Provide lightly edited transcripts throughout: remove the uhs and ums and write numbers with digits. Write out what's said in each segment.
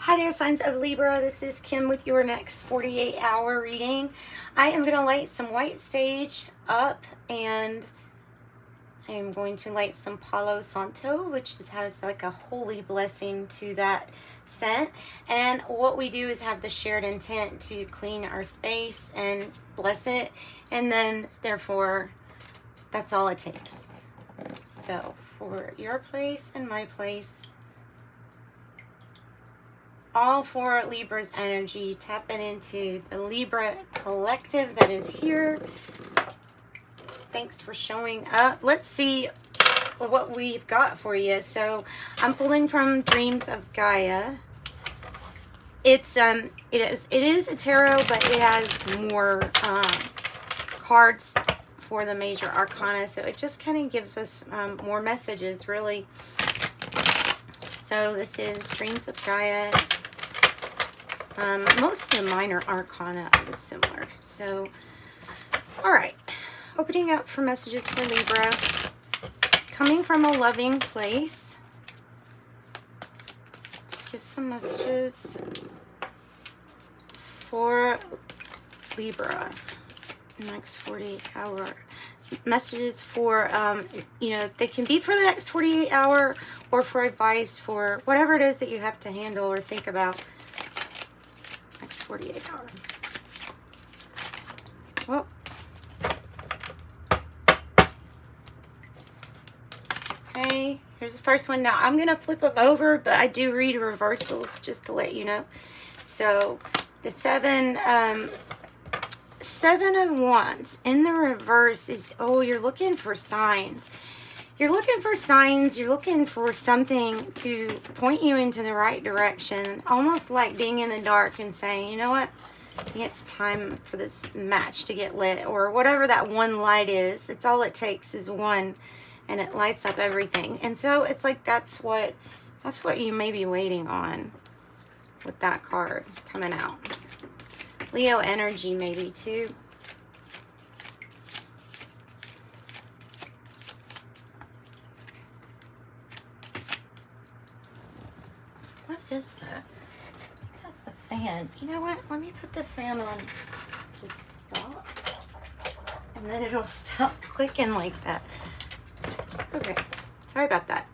Hi there, signs of Libra. This is Kim with your next 48-hour reading. I am going to light some white sage up, and I am going to light some Palo Santo, which has like a holy blessing to that scent. And what we do is have the shared intent to clean our space and bless it, and then therefore that's all it takes. So for your place and my place, all for Libra's energy, tapping into the Libra collective that is here. Thanks for showing up. Let's see what we've got for you. So I'm pulling from Dreams of Gaia. It is a tarot, but it has more cards for the major arcana, so it just kind of gives us more messages, really. So this is Dreams of Gaia. Most of the minor arcana are similar. So, all right. Opening up for messages for Libra. Coming from a loving place. Let's get some messages for Libra. Next 48 hour. Messages for, you know, they can be for the next 48 hour or for advice for whatever it is that you have to handle or think about. Next 48 hour. Well, okay, here's the first one. Now I'm gonna flip them over, but I do read reversals just to let you know. So the seven of Wands in the reverse is, oh, you're looking for signs. You're looking for signs. You're looking for something to point you into the right direction. Almost like being in the dark and saying, you know what? I think it's time for this match to get lit, or whatever that one light is. It's all it takes is one, and it lights up everything. And so it's like that's what you may be waiting on with that card coming out. Leo energy maybe too. What is that? I think that's the fan. You know what? Let me put the fan on to stop, and then it'll stop clicking like that. Okay, sorry about that.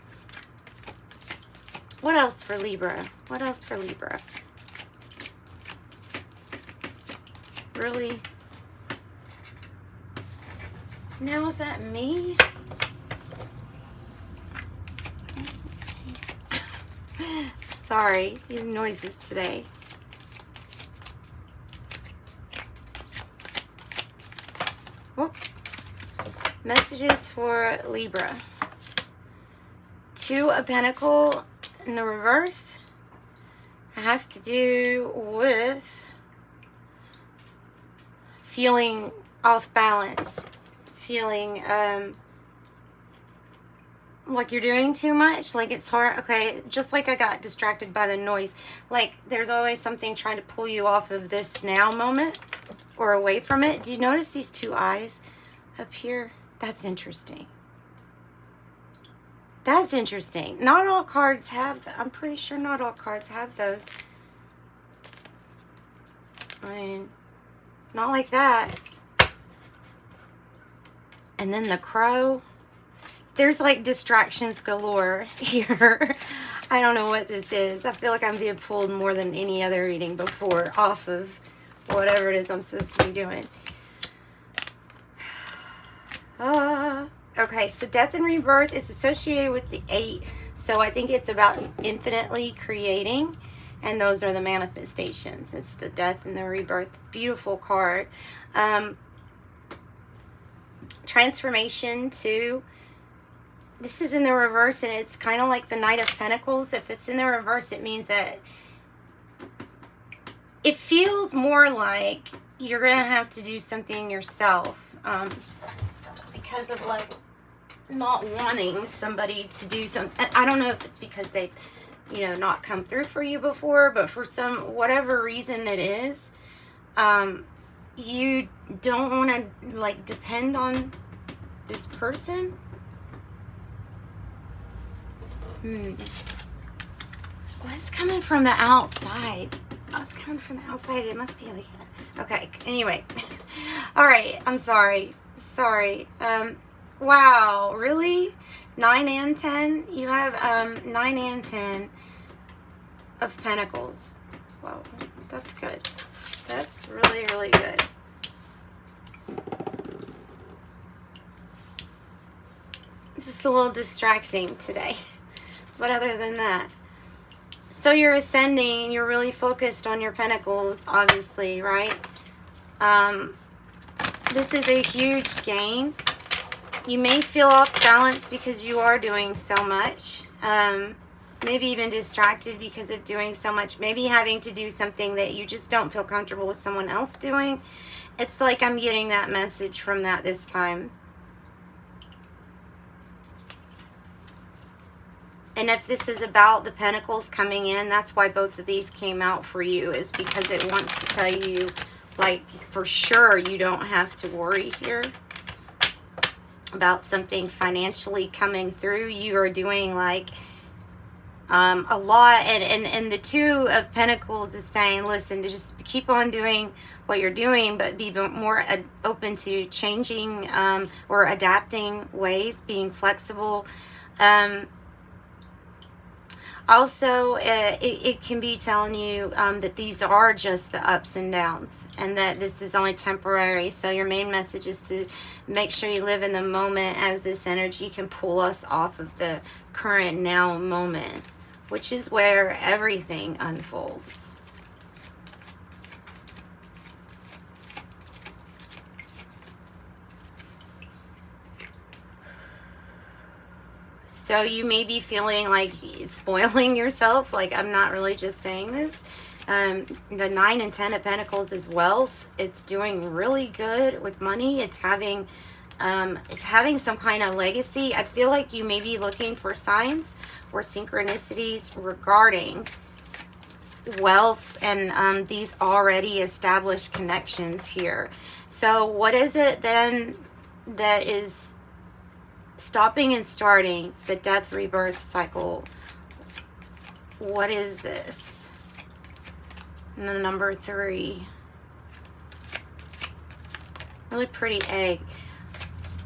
What else for Libra? What else for Libra? Really? Now is that me? Sorry, these noises today. Oh. Messages for Libra. Two of Pentacles in the reverse. It has to do with feeling off balance, feeling like you're doing too much, like it's hard. Okay, just like I got distracted by the noise, like there's always something trying to pull you off of this now moment or away from it. Do you notice these two eyes up here? That's interesting. That's interesting. Not all cards have, I'm pretty sure not all cards have those. I mean, not like that. And then the crow. There's like distractions galore here. I don't know what this is. I feel like I'm being pulled more than any other reading before off of whatever it is I'm supposed to be doing. Okay, so death and rebirth is associated with the 8. So I think it's about infinitely creating. And those are the manifestations. It's the death and the rebirth. Beautiful card. Transformation too. This is in the reverse, and it's kind of like the Knight of Pentacles. If it's in the reverse, it means that it feels more like you're going to have to do something yourself because of like not wanting somebody to do something. I don't know if it's because they've, you know, not come through for you before, but for some, whatever reason it is, you don't want to like depend on this person. What's coming from the outside? Oh, it's coming from the outside. It must be like, okay. Anyway, all right. I'm sorry. Sorry. Wow. Really? 9 and 10. You have 9 and 10 of Pentacles. Wow, that's good. That's really, really good. Just a little distracting today, but other than that. So you're ascending, you're really focused on your Pentacles, obviously, right? This is a huge gain. You may feel off balance because you are doing so much. Maybe even distracted because of doing so much. Maybe having to do something that you just don't feel comfortable with someone else doing. It's like I'm getting that message from that this time. And if this is about the Pentacles coming in, that's why both of these came out for you, is because it wants to tell you, like, for sure you don't have to worry here about something financially coming through. You are doing, like, a lot. And the Two of Pentacles is saying, listen, to just keep on doing what you're doing, but be more open to changing or adapting ways, being flexible. Also, it can be telling you that these are just the ups and downs and that this is only temporary. So your main message is to make sure you live in the moment, as this energy can pull us off of the current now moment, which is where everything unfolds. So you may be feeling like spoiling yourself. Like, I'm not really just saying this. The 9 and 10 of Pentacles is wealth. It's doing really good with money. It's having some kind of legacy. I feel like you may be looking for signs or synchronicities regarding wealth and these already established connections here. So what is it then that is stopping and starting the death rebirth cycle? What is this? And the number 3. Really pretty egg.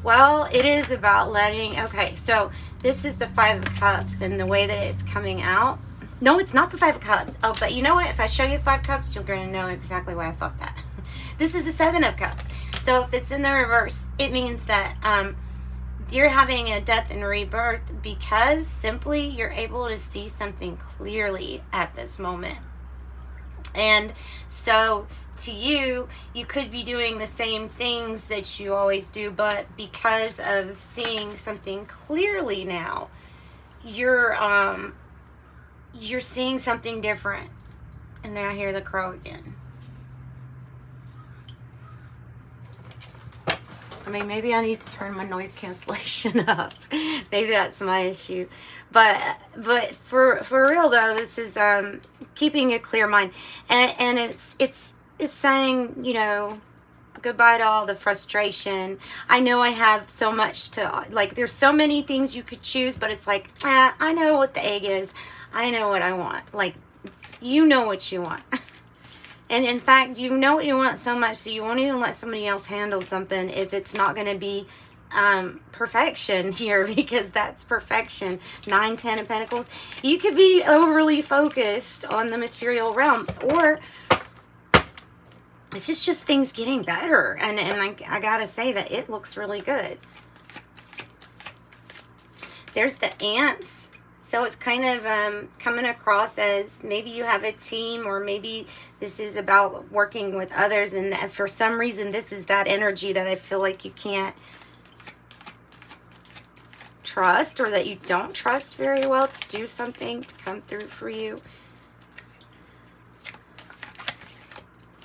Well, it is about letting, okay, so this is the 5 of Cups, and the way that it's coming out. No, it's not the 5 of Cups. Oh, but you know what? If I show you 5 Cups, you're going to know exactly why I thought that. This is the 7 of Cups. So if it's in the reverse, it means that you're having a death and rebirth because simply you're able to see something clearly at this moment. And so to you, you could be doing the same things that you always do, but because of seeing something clearly now, you're seeing something different. And then I hear the crow again. I mean, maybe I need to turn my noise cancellation up. Maybe that's my issue. But for real though, this is keeping a clear mind, and it's saying, you know, goodbye to all the frustration. I know I have so much to, like, there's so many things you could choose, but it's like, I know what the egg is. I know what I want. Like, you know what you want. And in fact, you know what you want so much, so you won't even let somebody else handle something if it's not going to be perfection here, because that's perfection. 9, 10 of Pentacles. You could be overly focused on the material realm, or it's just things getting better. And I got to say that it looks really good. There's the ants. So it's kind of coming across as maybe you have a team, or maybe this is about working with others, and for some reason this is that energy that I feel like you can't trust, or that you don't trust very well to do something to come through for you.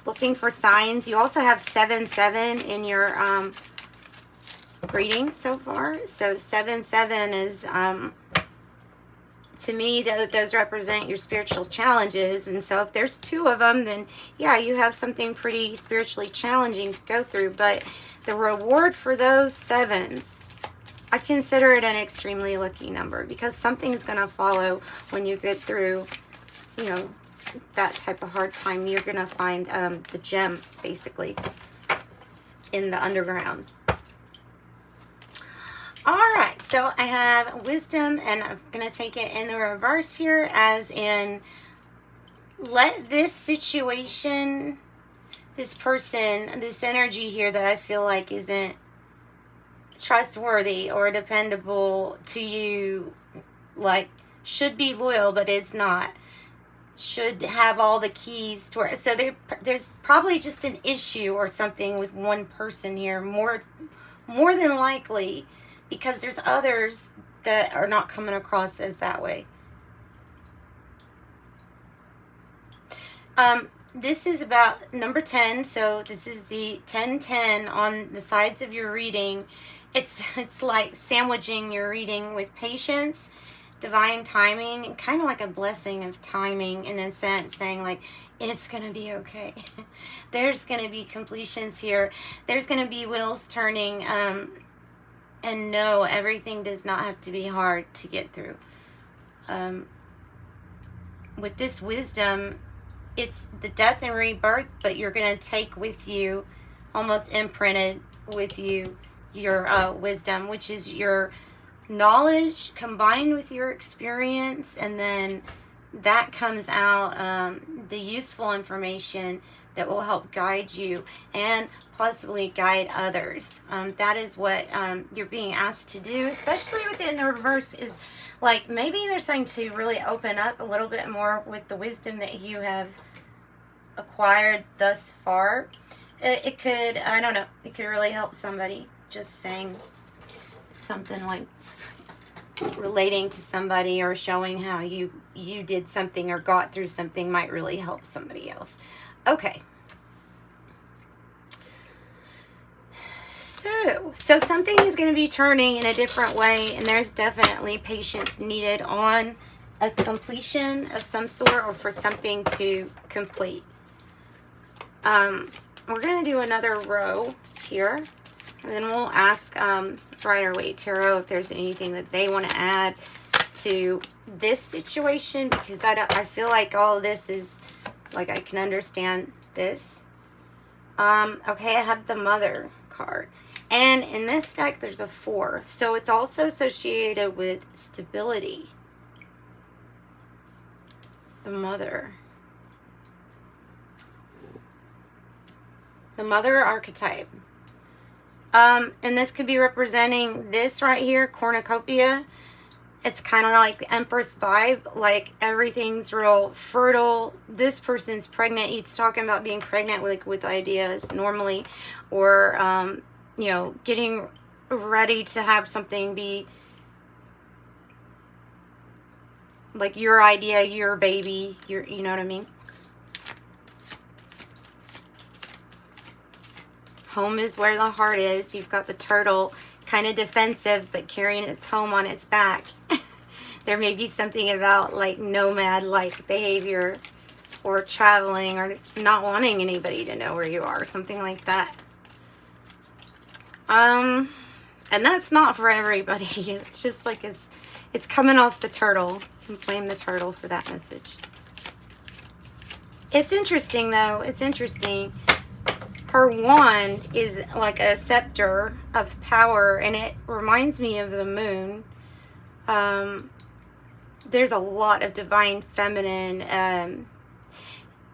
Looking for signs. You also have 7-7 in your reading so far. So 7-7 is to me, those represent your spiritual challenges. And so if there's 2 of them, then yeah, you have something pretty spiritually challenging to go through. But the reward for those 7s, I consider it an extremely lucky number, because something's going to follow when you get through you know, that type of hard time, you're going to find the gem, basically, in the underground. Alright, so I have wisdom, and I'm going to take it in the reverse here, as in, let this situation, this person, this energy here that I feel like isn't trustworthy or dependable to you, like, should be loyal, but it's not. Should have all the keys to where, so there's probably just an issue or something with one person here, more than likely, because there's others that are not coming across as that way. This is about number 10, so this is the 10-10 on the sides of your reading. It's like sandwiching your reading with patience, divine timing, kind of like a blessing of timing in a sense, saying like, it's going to be okay. There's going to be completions here. There's going to be wheels turning, and no, everything does not have to be hard to get through. With this wisdom, it's the death and rebirth, but you're going to take with you, almost imprinted with you, your wisdom, which is your knowledge combined with your experience, and then that comes out, the useful information that will help guide you and possibly guide others. That is what you're being asked to do, especially within the reverse, is like maybe there's something to really open up a little bit more with the wisdom that you have acquired thus far. It could, I don't know, it could really help somebody. Just saying something like relating to somebody or showing how you did something or got through something might really help somebody else. Okay. So something is going to be turning in a different way, and there's definitely patience needed on a completion of some sort, or for something to complete. We're going to do another row here, and then we'll ask Rider-Waite Tarot if there's anything that they want to add to this situation, because I feel like all of this is, like, I can understand this. Okay, I have the Mother card. And in this deck, there's a 4. So it's also associated with stability. The Mother. The Mother archetype. And this could be representing this right here, cornucopia. It's kind of like Empress vibe, like everything's real fertile. This person's pregnant. He's talking about being pregnant with ideas normally, or you know, getting ready to have something be like your idea, your baby, you know what I mean? Home is where the heart is. You've got the turtle, kind of defensive, but carrying its home on its back. There may be something about like nomad-like behavior, or traveling, or not wanting anybody to know where you are, something like that. And that's not for everybody. It's just like it's coming off the turtle. You can blame the turtle for that message. It's interesting though. It's interesting. Her wand is like a scepter of power, and it reminds me of the moon. There's a lot of divine feminine.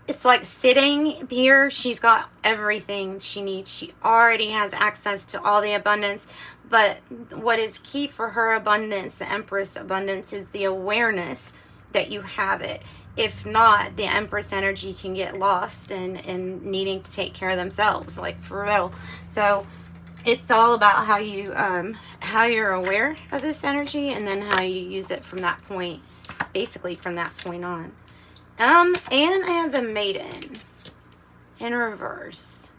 It's like sitting here. She's got everything she needs. She already has access to all the abundance. But what is key for her abundance, the Empress abundance, is the awareness that you have it. If not, the Empress energy can get lost in needing to take care of themselves, like for real. So it's all about how you're aware of this energy, and then how you use it from that point, basically from that point on. And I have the Maiden in reverse.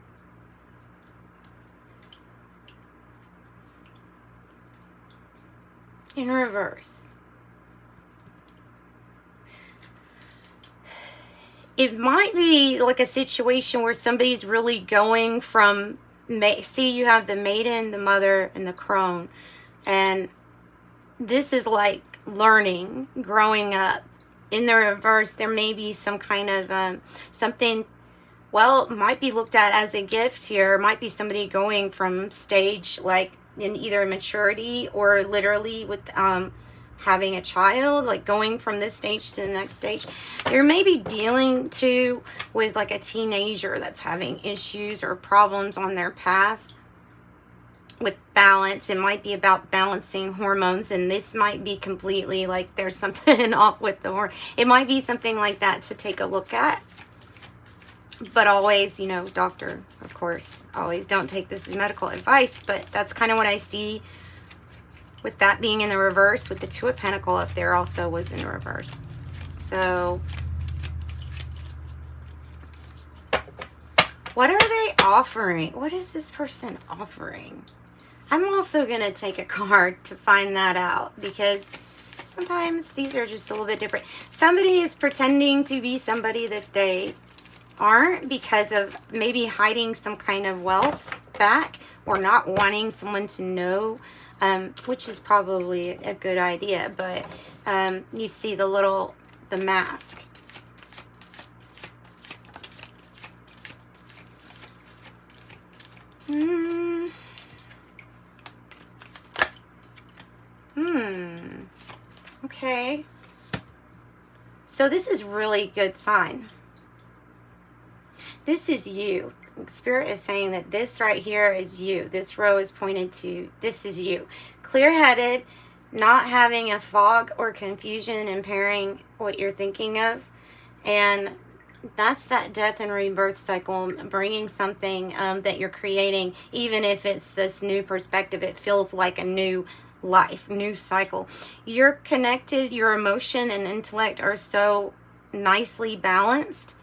In reverse. It might be like a situation where somebody's really going from, see, you have the Maiden, the Mother, and the Crone. And this is like learning, growing up in the reverse, there may be some kind of something, well, might be looked at as a gift here. Might be somebody going from stage, like in either maturity or literally with having a child, like going from this stage to the next stage. You're maybe dealing too with like a teenager that's having issues or problems on their path with balance. It might be about balancing hormones, and this might be completely like there's something off with the hormone. It might be something like that to take a look at. But always, you know, doctor, of course, always don't take this as medical advice, but that's kind of what I see with that being in the reverse, with the Two of Pentacles up there also was in reverse. So what are they offering? What is this person offering? I'm also going to take a card to find that out, because sometimes these are just a little bit different. Somebody is pretending to be somebody that they aren't because of maybe hiding some kind of wealth back or not wanting someone to know, which is probably a good idea. But you see the mask. Okay. So this is really good sign. This is you. Spirit is saying that this right here is you. This row is pointed to, this is you. Clear-headed, not having a fog or confusion impairing what you're thinking of. And that's that death and rebirth cycle, bringing something that you're creating. Even if it's this new perspective, it feels like a new life, new cycle. You're connected, your emotion and intellect are so nicely balanced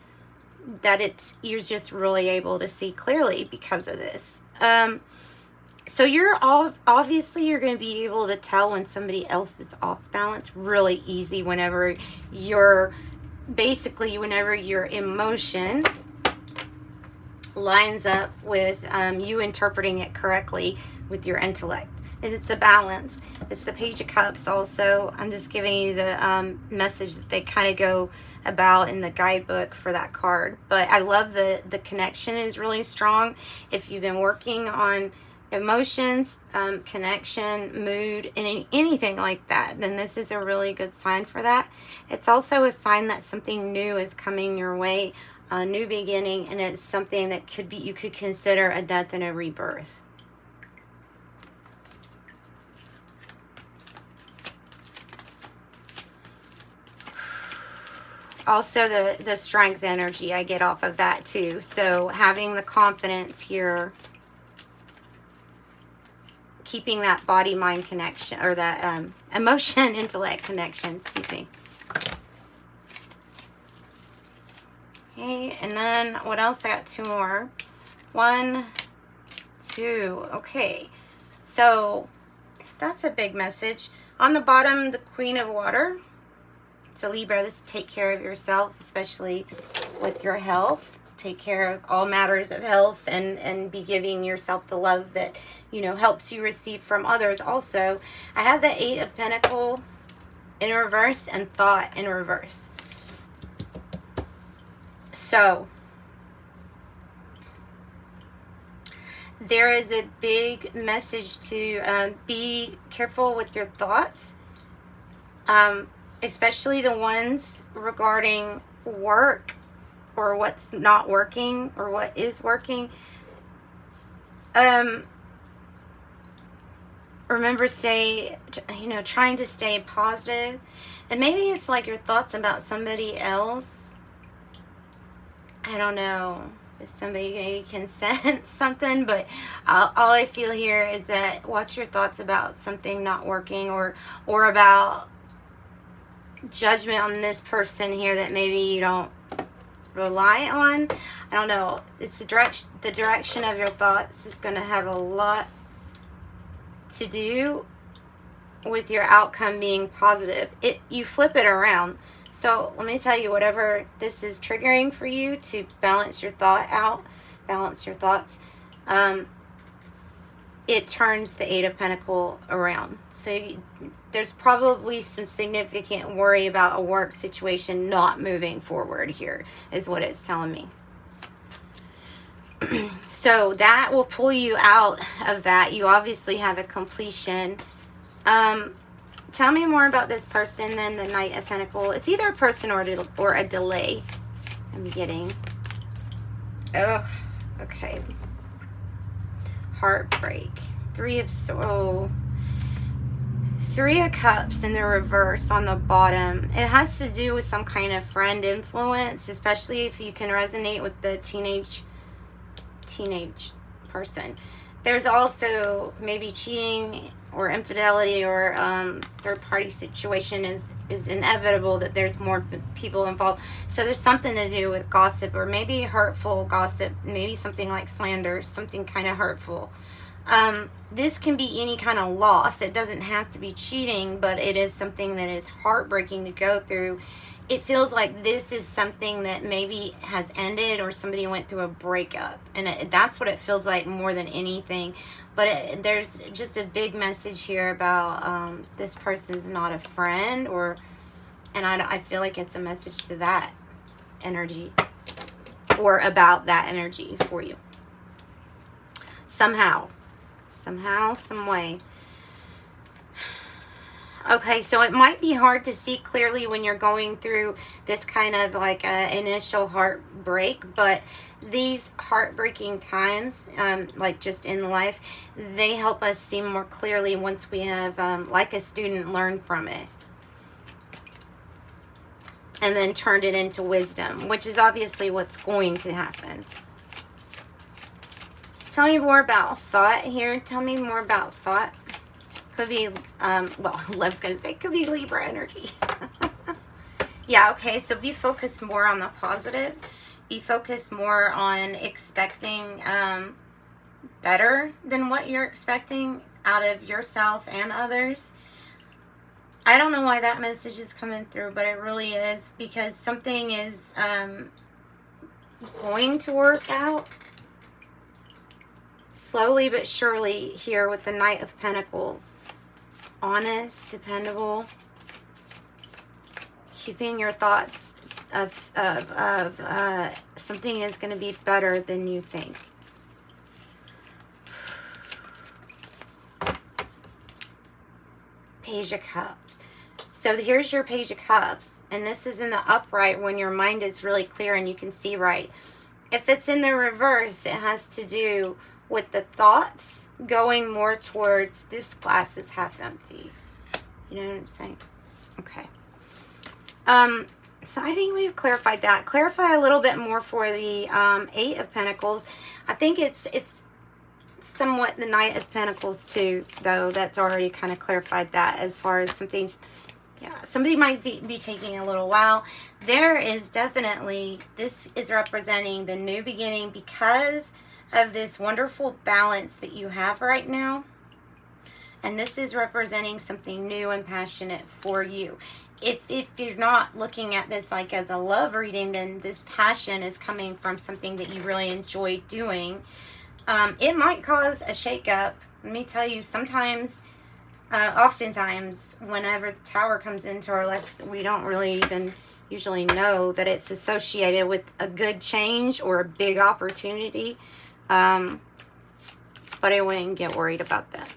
that you're just really able to see clearly because of this. So obviously you're going to be able to tell when somebody else is off balance really easy whenever your emotion lines up with you interpreting it correctly with your intellect. It's a balance. It's the Page of Cups also. I'm just giving you the message that they kind of go about in the guidebook for that card. But I love the connection is really strong. If you've been working on emotions, connection, mood, and anything like that, then this is a really good sign for that. It's also a sign that something new is coming your way, a new beginning, and it's something that you could consider a death and a rebirth. Also the strength energy I get off of that too. So having the confidence here, keeping that body-mind connection, or that emotion-intellect connection, excuse me. Okay, and then what else? I got two more. 1, 2, okay. So that's a big message. On the bottom, the Queen of Water. So Libra, this is take care of yourself, especially with your health. Take care of all matters of health and be giving yourself the love that, you know, helps you receive from others. Also, I have the 8 of Pentacles in reverse and Thought in reverse. So there is a big message to be careful with your thoughts. Especially the ones regarding work or what's not working or what is working. Remember, trying to stay positive. And maybe it's like your thoughts about somebody else. I don't know if somebody maybe can sense something, but all I feel here is that watch your thoughts about something not working or about judgment on this person here that maybe you don't rely on. I don't know. It's the direction of your thoughts is going to have a lot to do with your outcome being positive. You flip it around. So let me tell you, whatever this is triggering for you, to balance your thought out, balance your thoughts. it turns the Eight of Pentacles around. So there's probably some significant worry about a work situation not moving forward here, is what it's telling me. So that will pull you out of that. You obviously have a completion. Tell me more about this person than the Knight of Pentacles. It's either a person or a delay. I'm getting. Ugh. Okay. Heartbreak. Three of Cups in the reverse on the bottom. It has to do with some kind of friend influence, especially if you can resonate with the teenage person. There's also maybe cheating or infidelity or third-party situation is inevitable, that there's more people involved. So there's something to do with gossip, or maybe hurtful gossip, maybe something like slander, something kind of hurtful. This can be any kind of loss. It doesn't have to be cheating, but it is something that is heartbreaking to go through. It feels like this is something that maybe has ended, or somebody went through a breakup. And that's what it feels like more than anything. But there's just a big message here about this person's not a friend, and I feel like it's a message to that energy, or about that energy for you. Somehow, some way. Okay, so it might be hard to see clearly when you're going through this kind of like initial heartbreak, but these heartbreaking times, like just in life, they help us see more clearly once we have, like a student, learned from it. And then turned it into wisdom, which is obviously what's going to happen. Tell me more about thought here. Tell me more about thought. Could be, well, Love's going to say, could be Libra energy. Yeah, okay, so be focused more on the positive. Be focused more on expecting better than what you're expecting out of yourself and others. I don't know why that message is coming through, but it really is, because something is going to work out slowly but surely here with the Knight of Pentacles. Honest, dependable, keeping your thoughts of something is going to be better than you think. Page of Cups. So here's your Page of Cups, and this is in the upright when your mind is really clear and you can see right. If it's in the reverse, it has to do with the thoughts going more towards this glass is half empty. You know what I'm saying? Okay. So I think we've clarified that. Clarify a little bit more for the Eight of Pentacles. I think it's somewhat the Knight of Pentacles too, though. That's already kind of clarified that, as far as some things. Yeah, somebody might be taking a little while. There is definitely, this is representing the new beginning because of this wonderful balance that you have right now. And this is representing something new and passionate for you. If you're not looking at this like as a love reading, then this passion is coming from something that you really enjoy doing. It might cause a shakeup. Let me tell you, sometimes, oftentimes, whenever the Tower comes into our life, we don't really even usually know that it's associated with a good change or a big opportunity. But I wouldn't get worried about that.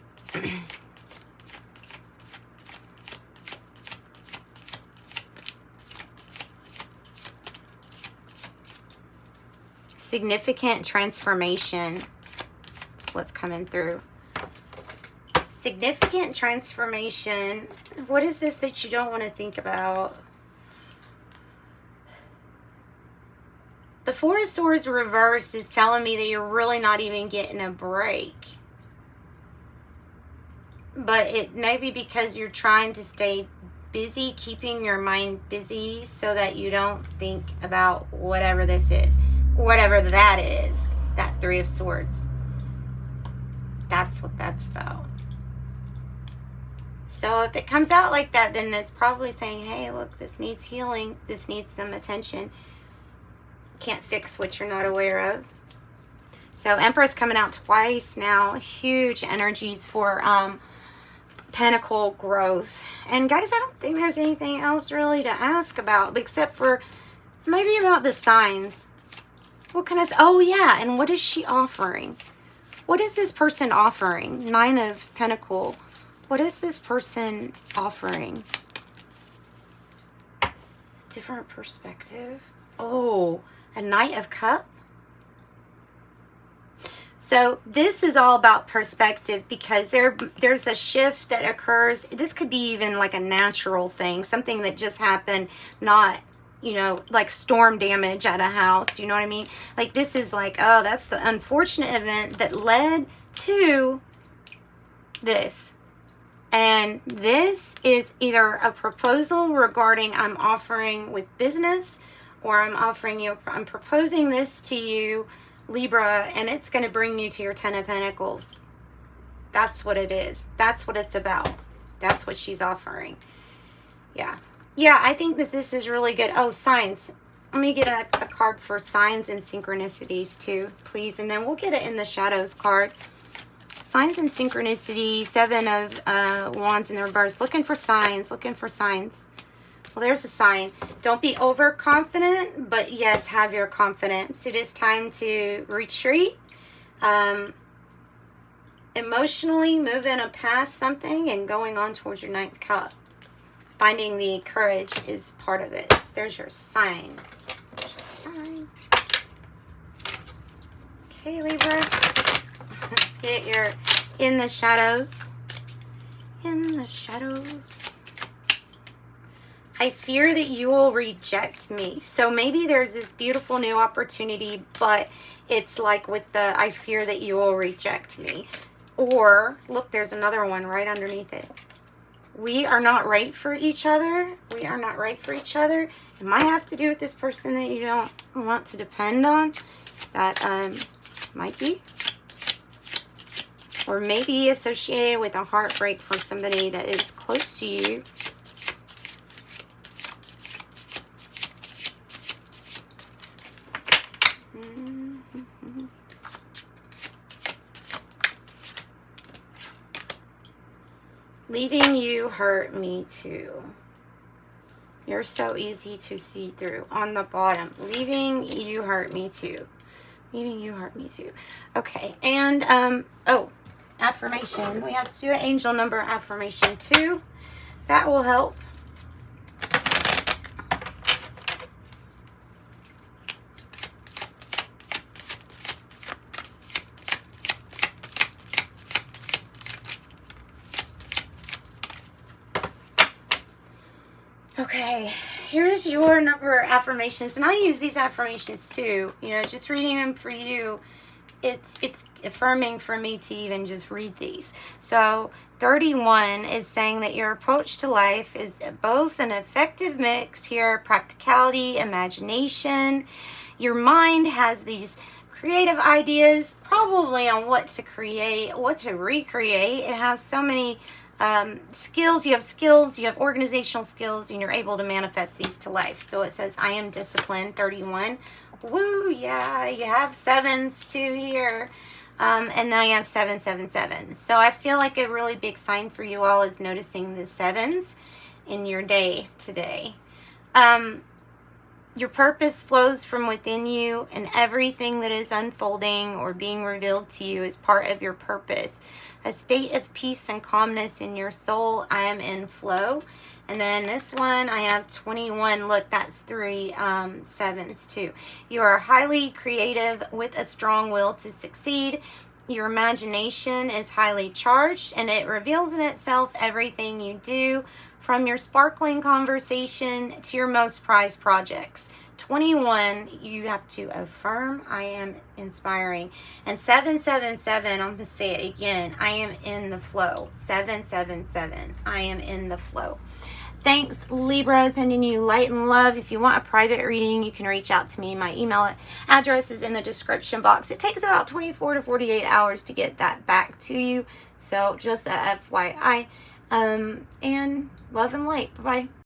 Significant transformation is what's coming through. Significant transformation. What is this that you don't want to think about? The Four of Swords reverse is telling me that you're really not even getting a break. But it may be because you're trying to stay busy, keeping your mind busy so that you don't think about whatever this is. Whatever that is. That Three of Swords. That's what that's about. So if it comes out like that, then it's probably saying, hey, look, this needs healing. This needs some attention. Can't fix what you're not aware of. So Empress coming out twice now. Huge energies for Pentacle growth. And guys, I don't think there's anything else really to ask about except for maybe about the signs. What can I say? Oh yeah, and what is she offering? What is this person offering? Nine of Pentacles. What is this person offering? Different perspective. Oh, a Knight of Cups. So this is all about perspective, because there's a shift that occurs. This could be even like a natural thing, something that just happened, not, you know, like storm damage at a house. You know what I mean? Like this is like, oh, that's the unfortunate event that led to this. And this is either a proposal regarding I'm offering with business, or I'm proposing this to you, Libra, and it's going to bring you to your Ten of Pentacles. That's what it is. That's what it's about. That's what she's offering. Yeah. Yeah, I think that this is really good. Oh, signs. Let me get a card for signs and synchronicities too, please. And then we'll get it in the shadows card. Signs and synchronicity, Seven of Wands in the reverse. Looking for signs, looking for signs. Well, there's a sign. Don't be overconfident, but yes, have your confidence. It is time to retreat. Emotionally moving past something and going on towards your Ninth Cup. Finding the courage is part of it. There's your sign. There's your sign. Okay, Libra. Let's get your in the shadows. In the shadows. I fear that you will reject me. So maybe there's this beautiful new opportunity, but it's like with the I fear that you will reject me. Or, look, there's another one right underneath it. We are not right for each other. We are not right for each other. It might have to do with this person that you don't want to depend on. That might be. Or maybe associated with a heartbreak for somebody that is close to you. Leaving you hurt me too. You're so easy to see through. On the bottom, leaving you hurt me too. Leaving you hurt me too. Okay, and oh, affirmation. We have to do an angel number affirmation too. That will help. Okay, here's your number affirmations, and I use these affirmations too. You know, just reading them for you, it's affirming for me to even just read these. So 31 is saying that your approach to life is both an effective mix here, practicality, imagination. Your mind has these creative ideas probably on what to create, what to recreate. It has so many skills, you have organizational skills, and you're able to manifest these to life. So it says, I am disciplined, 31. Woo, yeah, you have sevens too here. And now you have 777. So I feel like a really big sign for you all is noticing the sevens in your day today. Your purpose flows from within you, and everything that is unfolding or being revealed to you is part of your purpose. A state of peace and calmness in your soul. I am in flow. And then this one, I have 21. Look, that's 3 sevens too. You are highly creative with a strong will to succeed. Your imagination is highly charged, and it reveals in itself everything you do, from your sparkling conversation to your most prized projects. 21, you have to affirm, I am inspiring. And 777, I'm going to say it again, I am in the flow. 777, I am in the flow. Thanks, Libra, sending you light and love. If you want a private reading, you can reach out to me. My email address is in the description box. It takes about 24 to 48 hours to get that back to you. So just a FYI. And love and light. Bye-bye.